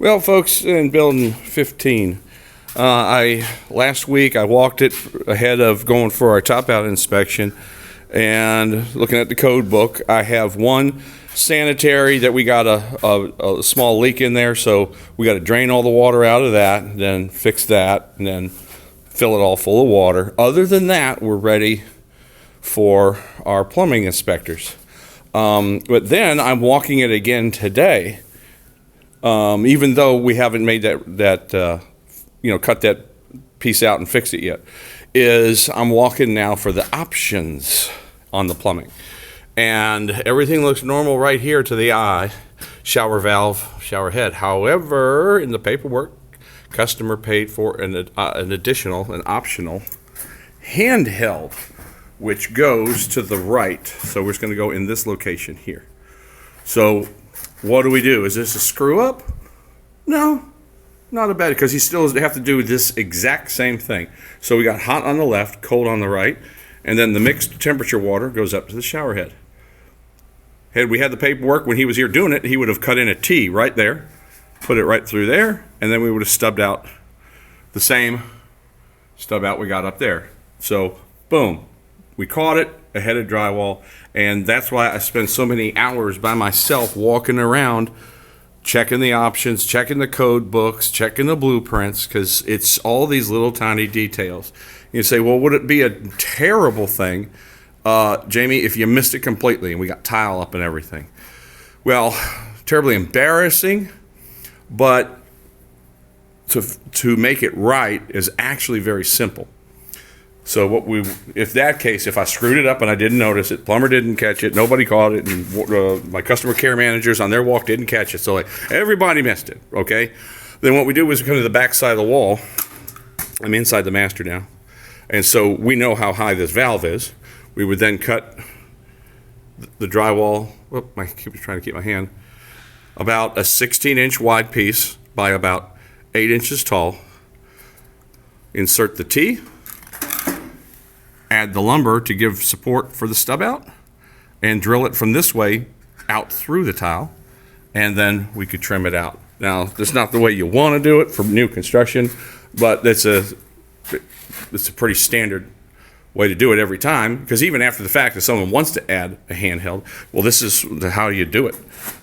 Well, folks, in building 15, last week I walked it ahead of going for our top out inspection, and looking at the code book, I have one sanitary that we got a small leak in there, so we got to drain all the water out of that, then fix that, and then fill it all full of water. Other than that, we're ready for our plumbing inspectors. But then I'm walking it again today. Even though we haven't made cut that piece out and fixed it yet, I'm walking now for the options on the plumbing. And everything looks normal right here to the eye. Shower valve, shower head. However, in the paperwork, customer paid for an optional handheld, which goes to the right. So we're just going to go in this location here. So what do we do? Is this a screw up? No, not a bad, because he still have to do this exact same thing. So we got hot on the left, cold on the right, and then the mixed temperature water goes up to the shower head. Had we had the paperwork when he was here doing it, he would have cut in a T right there, put it right through there, and then we would have stubbed out the same stub out we got up there. So boom, we caught it ahead of drywall, and that's why I spend so many hours by myself walking around checking the options, checking the code books, checking the blueprints, because it's all these little tiny details. You say, well, would it be a terrible thing, Jamie, if you missed it completely and we got tile up and everything? Well, terribly embarrassing, but to make it right is actually very simple. So if I screwed it up and I didn't notice it, plumber didn't catch it, nobody caught it, and my customer care managers on their walk didn't catch it, so everybody missed it, okay? Then what we do is we come to the back side of the wall. I'm inside the master now, and so we know how high this valve is. We would then cut the drywall, I keep trying to keep my hand, about a 16-inch wide piece by about 8 inches tall. Insert the T, add the lumber to give support for the stub out, and drill it from this way out through the tile, and then we could trim it out. Now, that's not the way you want to do it for new construction, but it's a pretty standard way to do it every time, because even after the fact, if someone wants to add a handheld, well, this is how you do it.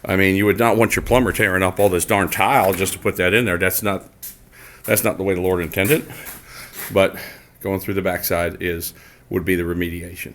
I mean, you would not want your plumber tearing up all this darn tile just to put that in there. That's not the way the Lord intended, but going through the backside would be the remediation.